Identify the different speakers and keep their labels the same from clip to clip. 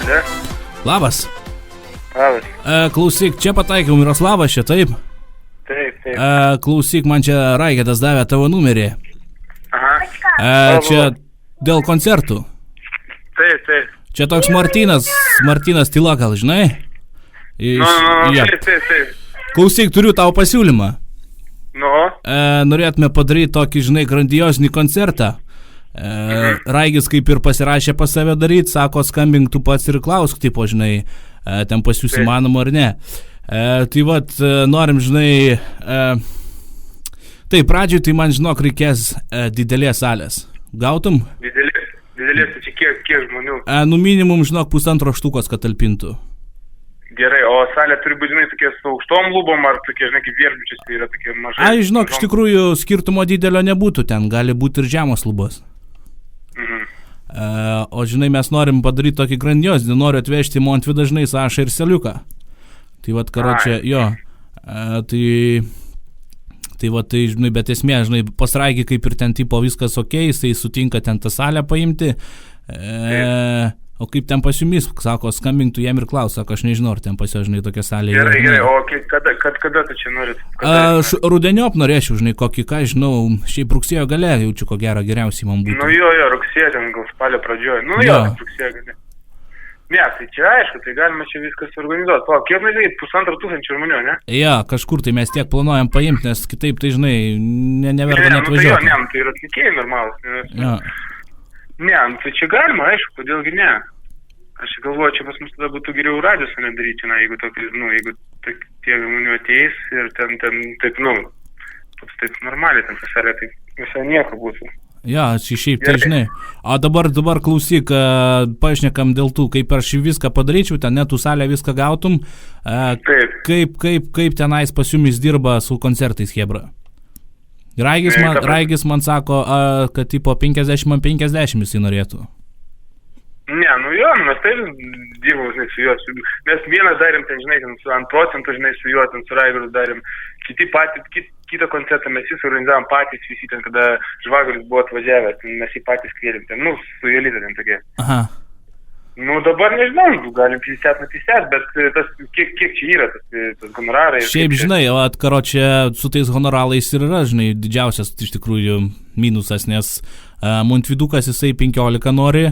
Speaker 1: Ne?
Speaker 2: Labas.
Speaker 1: Labas.
Speaker 2: Klausyk, čia pataikiau Miroslavas čia, taip?
Speaker 1: Taip.
Speaker 2: Klausyk, man čia Raigedas davė tavo numerį.
Speaker 1: Aha.
Speaker 2: Čia dėl koncertų.
Speaker 1: Taip.
Speaker 2: Čia toks Martynas Tyla, gal žinai? Ja.
Speaker 1: Taip.
Speaker 2: Klausyk, turiu tau pasiūlymą.
Speaker 1: Nu?
Speaker 2: Norėtume padaryti tokį, žinai, grandiozinį koncertą. Raigis kaip ir pasirašė pas save daryti, sako, skambink tu pats ir klausk, tipo, žinai, ten pas jūs įmanoma ar ne. Tai vat, norim, žinai, tai pradžioj tai man, žinok, reikės didelės salės. Gautum?
Speaker 1: Didelės, tai čia kiek žmonių?
Speaker 2: Nu, minimum, žinok, 1,5 štukos, kad talpintų.
Speaker 1: Gerai, o salė turi būti, žinai, tokie su aukštom lubom, ar tokie, žinai, kaip viešbučiais, tai yra tokie mažai?
Speaker 2: Ai, žinok, iš tikrųjų skirtumo didelio nebūtų, ten gali būti ir žemos lubos. O žinai, mes norim padaryti tokį grandiozinį, noriu atvežti Montvydą, žinai, Sašą ir Seliuką. Tai vat, karočią, jo, tai vat, tai, žinai, bet esmė, žinai, pas Raigį kaip ir ten tipo viskas okei, jisai sutinka ten tą salę paimti, o kaip ten pas jumis, sako, skambintų jam ir klaus, sako, aš nežinau, ar ten pas jo, žinai, tokia salė.
Speaker 1: Gerai, o kada tu čia norit?
Speaker 2: Rudeniop norėčiau, žinai, kokį, ką žinau, šiaip rugsėjo gale, jaučiu, ko geriausiai man būtų.
Speaker 1: Nu jo, rugsėjo, ten gal spalio pradžioje, rugsėjo gale. Ne, tai čia aišku, tai galima čia viskas organizuoti. O, kiek mes reikia, 1,5 žmonių, ne?
Speaker 2: Ja, kažkur tai mes tiek planuojam paimti, nes kitaip tai, žinai, neverta net važiuoti.
Speaker 1: Ne, tai yra atlikėjai normalus.
Speaker 2: Ja.
Speaker 1: Ne, tai čia galima, aišku, kodėlgi ne. Aš galvoju, čia pas mus tada būtų geriau radiosą nedaryti, jeigu tie žmonių ateis ir ten taip, taip normaliai, ten pasarė, tai visai nieko būtų.
Speaker 2: Ja, šiaip tai žinai. O dabar klausyk, pašnekam dėl tų, kaip aš viską padaryčiau, ten netų salę viską gautum. Kaip tenais pas jumis dirba su koncertais, hebra? Raigis man sako, kad tipo 50-50 jisai norėtų.
Speaker 1: Ne, mes taip dirbom, žinai, su juo. Mes vieną darėm, ten, žinai, su 2%, žinai, su juo, ten su Raigiu darėm. Kitą koncertą mes jis organizavom patys visi ten, kada Žvagalis buvo atvažiavęs, mes jį patys kvėlėm ten, su Jelita ten tokie.
Speaker 2: Aha.
Speaker 1: Dabar nežinau, galim 50, bet tas, kiek čia yra tas honorarai.
Speaker 2: Šiaip, žinai, karočią su tais honoralais ir yra, žinai, didžiausias iš tikrųjų minusas, nes Montvydukas jisai 15 nori,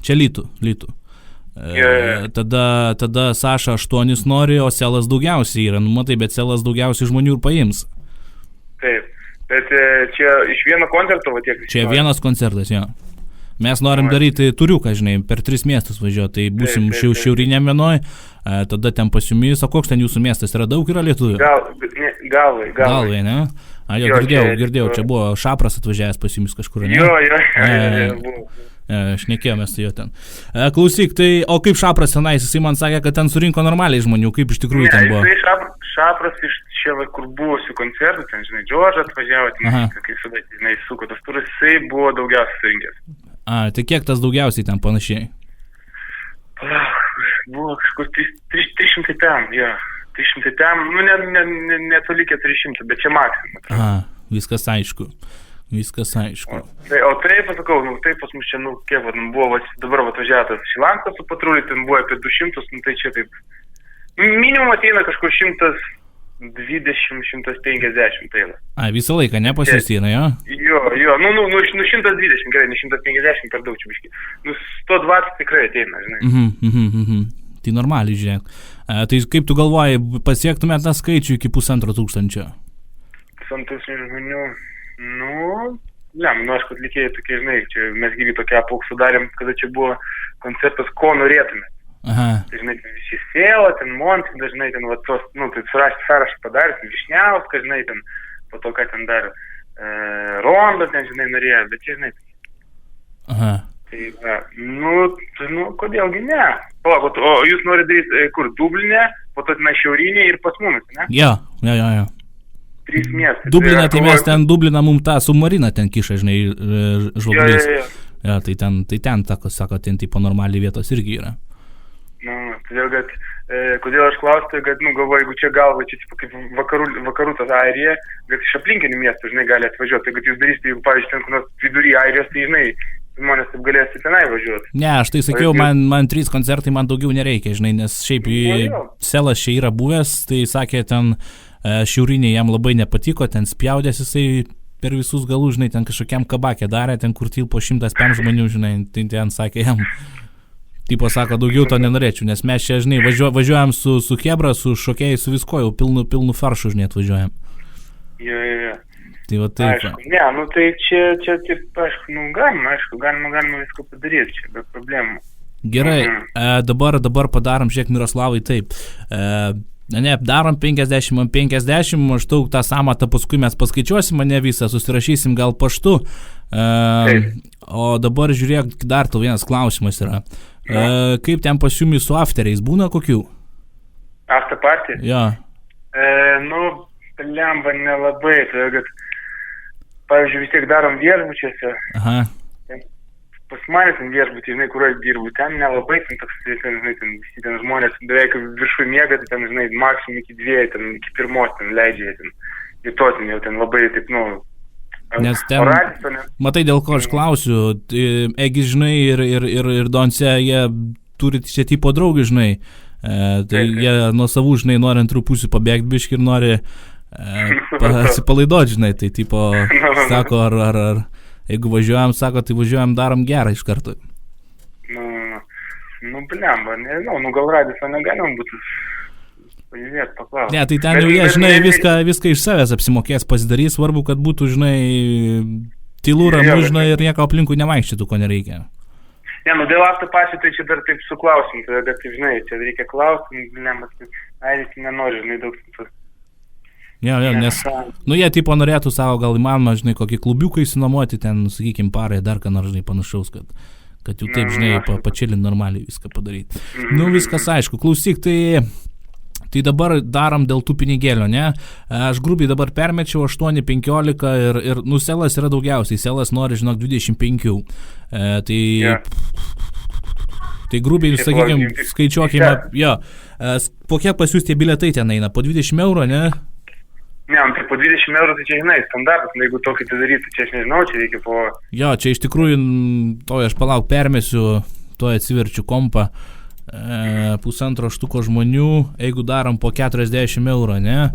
Speaker 2: čia Lytų. Tada Saša 8 nori, o Selas daugiausiai yra, matai, bet Selas daugiausiai žmonių ir paims.
Speaker 1: Taip, bet čia iš vieno koncerto, va tiek.
Speaker 2: Čia vienas koncertas, jo. Mes norim daryti turiuką, žinai, per 3 miestus važiuoti, tai būsim šiauriniam vienoj, tada ten pas jumis, o koks ten jūsų miestas, yra daug yra lietuvių? Galvai, ne? Jo, girdėjau, čia buvo Šapras atvažiavęs pas jumis kažkur, ne?
Speaker 1: Jo.
Speaker 2: Šnekėjomės su jo ten. Klausyk, tai, o kaip Šapras tenais, jisai man sakė, kad ten surinko normaliai žmonių, kaip iš tikrųjų ten buvo?
Speaker 1: Šapras iš čia, kur buvusių koncertų, ten, žinai, Džordžą atvažiavo, ten, kai sudai, žinai, suko tas turas, jisai buvo daugiausiai surinkęs.
Speaker 2: Tai kiek tas daugiausiai ten panašiai?
Speaker 1: Buvo kažkur 300 ten, jo. 300 ten, netoli 400, bet čia maksimum.
Speaker 2: Viskas aišku.
Speaker 1: O taip, pasakau, taip pas mus čia, kiek, buvo, dabar atvažiavęs Šilanskas su patruliu, ten buvo apie 200, tai čia taip. Minimum ateina kažkur 120-150 tai yra.
Speaker 2: Visą laiką, ne pas jūs yra, jo?
Speaker 1: Jo, 120, gerai, ne 150 per daug čia biškai. 120 tikrai ateina, žinai.
Speaker 2: Tai normaliai, žiūrėk. Tai kaip tu galvoji, pasiektumėt tą skaičių iki 1,5 tūkstančio?
Speaker 1: 1,5 žmonių, aišku, atlikėjai tokie, žinai, čia mes gyvi tokia apauksų darėm, kada čia buvo koncertas, ko norėtume. Tai, žinai, ten visi Sėla, ten Montin, dažnai ten, tai surašti sąrašą padarė, ten Višniauskas, žinai, ten, po to, ką ten dar Ronda, ten, žinai, norėjo, bet čia, žinai. Tai, kodėlgi ne? Palauk, o jūs norite daryti, kur, Dublinė, po to ten šiaurinė ir pas mumis, ne?
Speaker 2: Jo.
Speaker 1: 3 miestai.
Speaker 2: Dublinė, tai mes ten Dubliną mum tą submariną ten kiša, žinai, žvaglys. Jo, tai ten, sako, ten tipo normaliai vietos irgi yra.
Speaker 1: Todėl, kad, kodėl aš klausiu, kad, galvoju, jeigu čia galva, čia kaip vakarų tas Airija, kad iš aplinkinių miestų, žinai, gali atvažiuoti, tai kad jūs darysite, jeigu, pavyzdžiui, ten kur nors vidury Airijos, tai, žinai, žmonės taip galės į tenai važiuoti.
Speaker 2: Ne, aš tai sakiau, man 3 koncertai, man daugiau nereikia, žinai, nes šiaip Selas čia yra buvęs, tai sakė, ten šiaurinė jam labai nepatiko, ten spjaudės jisai per visus galus, žinai, ten kažkokiam kabakė darė, ten kur tilpo 105 žmonių, žinai, tai ten sakė jam, tipo sako, daugiau to nenorėčiau, nes mes čia, žinai, važiuojam su Chebra, su šokėjai, su visko, jau pilnu faršu, žinai, atvažiuojam.
Speaker 1: Jo.
Speaker 2: Tai va taip.
Speaker 1: Aišku, ne, nu tai čia taip, aišku, nu galima viską padaryti, čia be problemų.
Speaker 2: Gerai, dabar padarom, žiūrėk, Miroslavai, taip. Darom 50/50, maždaug tą samatą paskui mes paskaičiuosim, mane visą susirašysim gal paštu. O dabar žiūrėk, dar tau vienas klausimas yra. Kaip ten pas jumis su afteriais, būna kokių?
Speaker 1: After party?
Speaker 2: Jo.
Speaker 1: Lemba nelabai, tai kad, pavyzdžiui, vis tiek darom viešbučiuose.
Speaker 2: Aha.
Speaker 1: Pas manęs viešbutį, žinai, kur aš dirbu, ten nelabai, ten toks, žinai, ten žmonės beveik viršui miega, tai ten, žinai, maksimum iki 2, ten iki 1 ten leidžia, ten ir to ten jau ten labai, taip,
Speaker 2: nes ten, matai, dėl ko aš klausiu, Egi, žinai, ir Donce, jie turi čia tipo draugį, žinai, tai jie nuo savų, žinai, nori antrų pusių pabėgti biškį ir nori atsipalaiduoti, žinai, tai tipo, sako, ar jeigu važiuojam, sako, tai važiuojam, darom gerą iš karto.
Speaker 1: Blemba, nežinau, gal Radisą negalim būtų pažiūrėti, paklausti.
Speaker 2: Ne, tai ten jau jie, žinai, viską iš savęs apsimokės pasidarys, svarbu, kad būtų, žinai, tylu, ramu, žinai, ir nieko aplinkui nevaikščytų, ko nereikia.
Speaker 1: Ne, dėl after party, tai čia dar taip su klausim, tada, tai, žinai, čia reikia klausti, tai nenori, žinai, daug suntus.
Speaker 2: Jo, nes, jie tipo norėtų savo, gal įmanoma, žinai, kokį klubiuką įsinuomoti, ten, sakykim, parai, dar ką nors, žinai, panašaus, kad jau taip, žinai, pačilint normaliai viską padaryti. Viskas aišku, klausyk, tai dabar darom dėl tų pinigėlio, ne? Aš grubiai dabar permečiau 8-15 ir Selas yra daugiausiai, Selas nori, žinok, 25. Tai grubiai, sakykim, skaičiuokime, jo, po kiek pas jūs tie bilietai ten eina, po 20 eurų, ne?
Speaker 1: Ne, tai po 20 eurų, tai čia, žinai, standartas, jeigu tokį tai daryti, čia aš nežinau, čia reikia po...
Speaker 2: Jo, čia iš tikrųjų, aš palauk, permesiu, atsiverčiu kompą, 1,5 štuko žmonių, jeigu darom po 40 eurų, ne?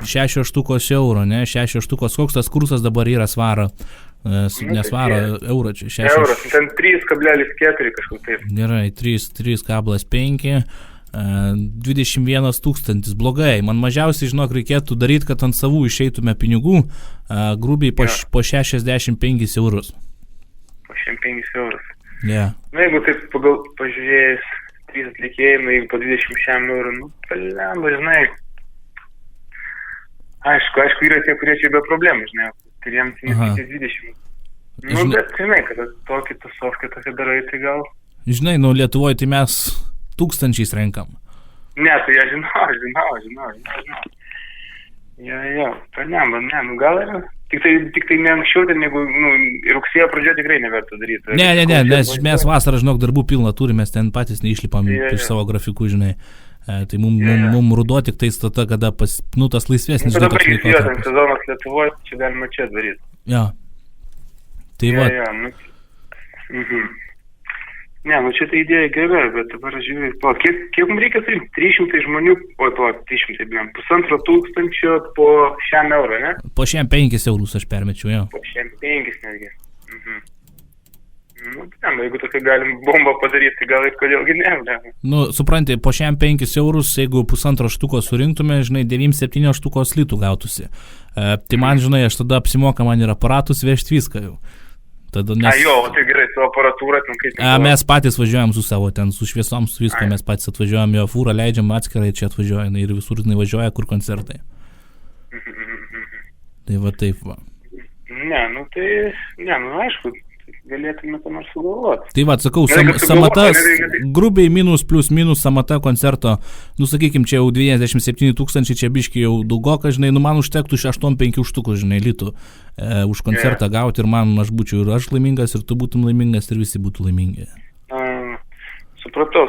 Speaker 2: 6 štukos eurų, ne? 6 štukos, koks tas kursas dabar yra svaro? Nesvaro, eurą čia.
Speaker 1: Euras, ten 3,4 kažkur taip.
Speaker 2: Gerai, 3,5. 21 000, blogai, man mažiausiai, žinok, reikėtų daryti, kad ant savų išeitume pinigų, grubiai po 65 eurus.
Speaker 1: Po 65 eurus.
Speaker 2: Yeah.
Speaker 1: Jeigu taip pažiūrėjus 3 atlikėjai, jeigu po 20 eurų, palemba, žinai, aišku, yra tie, kurie čia be problemų, žinai, kuriems nesikės 20. Bet, žinai, kad tokį tusovkę tokį darai, tai gal...
Speaker 2: Žinai, Lietuvoje tai mes 1000 renkam.
Speaker 1: Ne, tai aš žinau. Jo, palemba, gal yra. Tik tai ne anksčiau, negu rugsėjo pradžioje tikrai neverta daryti.
Speaker 2: Ne, nes mes vasarą, žinok, darbų pilną turime, mes ten patys neišlipam iš savo grafikų, žinai. Tai mum ruduo tik tai stata, kada tas laisvesnis.
Speaker 1: Tada baigis ten sezonas Lietuvoje, čia galima čia daryti.
Speaker 2: Jo. Tai va.
Speaker 1: Ne, čia ta idėja gera, bet dabar žiūrėjau, kiek mums reikia tai? 300 žmonių, 300, 1500 po 100 eurų, ne?
Speaker 2: Po 5 eurus aš permečiau, jo.
Speaker 1: Po 5 netgi. Jeigu tokia galim bombą padaryti, tai gal ir kodėlgi ne.
Speaker 2: Supranti, po 5 eurus, jeigu 1,5 štuko surinktume, žinai, 9-7 štukos litų gautųsi. Tai man, žinai, aš tada apsimoka man ir aparatus vežti viską jau.
Speaker 1: Tai gerai, su aparatūra ten kaip...
Speaker 2: Mes patys važiuojam su savo, ten su šviesom, su visko, mes patys atvažiuojam, jo fūrą leidžiam atskirai, čia atvažiuoja ir visur važiuoja, kur koncertai. Tai va taip va.
Speaker 1: Aišku, galėtume ką nors sugalvoti.
Speaker 2: Tai va, sakau, samata, grubiai minus plus minus samata koncerto, sakykim, čia jau 27 000, čia biški jau daugoka, žinai, man užtektų 8-5 štukų, žinai, litų už koncertą gauti ir aš būčiau ir aš laimingas, ir tu būtum laimingas, ir visi būtų laimingi.
Speaker 1: Supratau.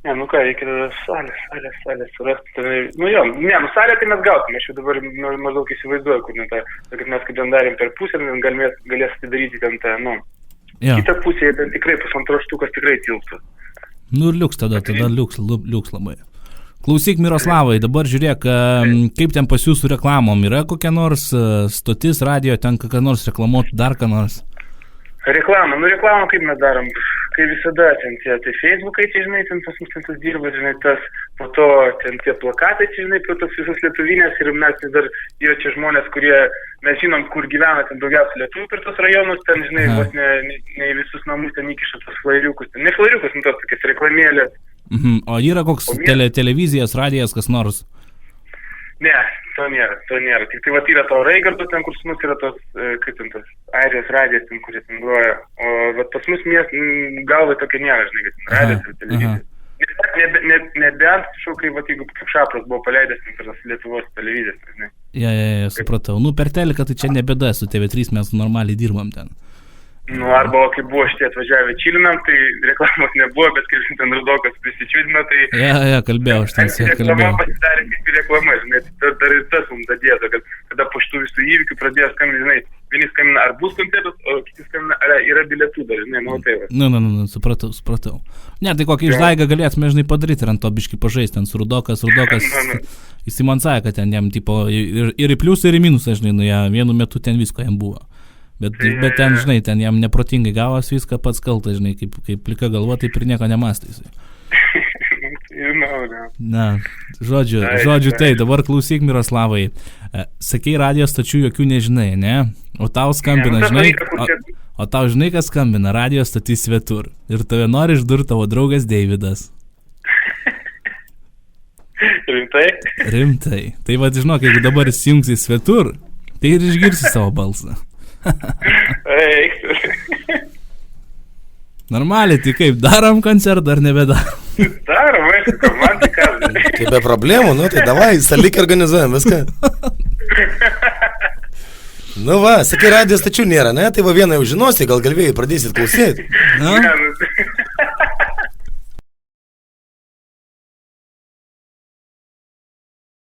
Speaker 1: Ne, nu ką, reikia salę surasti. Salę tai mes gautume, aš jau dabar maždaug įsivaizduoju, kur kad mes kaip ten darėm per pusę, galės atidaryti ten tą, kitą pusę, ten tikrai 1,5 štukas tikrai tilptų.
Speaker 2: Nu ir liuks tada liuks labai. Klausyk, Miroslavai, dabar žiūrėk, kaip ten pas jūsų reklamom, yra kokia nors stotis, radio, ten kokia nors reklamuoti, dar ką nors?
Speaker 1: Reklamą kaip mes darom, kai visada ten tie Facebookai, žinai, ten pas mus ten tas dirba, žinai, tas, po to ten tie plakatai, žinai, po tos visos lietuvinės ir mes dar yra čia žmonės, kurie, mes žinom, kur gyvena ten daugiausia lietuvių per tos rajonus, ten, žinai, vos ne visus namus ten įkiša tos flairiukus, ne flairiukus, tos tokias reklamėlės.
Speaker 2: O yra koks televizijas, radijas, kas nors?
Speaker 1: Ne, to nėra. Tik tai yra to Raigardo ten, kur pas mus yra tos, kaip ten tas, Airijos radijas ten, kuris ten groja. O pas mus galvai tokia nėra, žinai, kad ten radijas ir televizijas. Nebent, kai jeigu kaip Šapras buvo paleidęs per tas Lietuvos televizijas, žinai.
Speaker 2: Ja, supratau. Per teliką tai čia nebėda, su TV3 mes normaliai dirbam ten.
Speaker 1: Arba kai buvo šitie atvažiavę Čilinam, tai reklamos nebuvo, bet kai ten Rudokas prisičiūdino, tai...
Speaker 2: Ja, kalbėjau, aš ten kalbėjau.
Speaker 1: Reklama pasidarė kaip reklama, žinai, dar ir tas mums dadėta, kad kada po šitų visų įvykių pradėjo skambinti, žinai, vieni skambina, ar bus koncertas, o kiti skambina, ar yra bilietų dar, žinai, tai va. Supratau. Ne, tai kokį išdaigą galėtume, žinai, padaryti ir ant to biškį pažaisti, ten su Rudokas, jis man sakė, kad ten jam, tipo, ir į pliusą, ir į minusą, žinai, vienu metu ten visko jam buvo. Bet ten, žinai, ten jam neprotingai gavos viską pats kaltas, žinai, kaip plika galva, taip ir nieko nemastys. Na, žodžiu, tai, dabar klausyk, Miroslavai. Sakei, radio stočių jokių nežinai, ne? O tau skambina, žinai, o tau žinai, kas skambina, radio stotys svetur. Ir tave nori išdurti tavo draugas Deividas. Rimtai. Tai va, žinok, jeigu dabar įsijungsi svetur, tai ir išgirsi savo balsą. Normaliai, tai kaip, darom koncertą ar nebedarom? Darom, aišku, man tik ką.
Speaker 3: Tai be problemų, tai davai, salik organizuojam viską. Sakai, radijos tačiau nėra, ne? Tai va vieną jau žinosi, gal galvėjai pradėsit klausėti.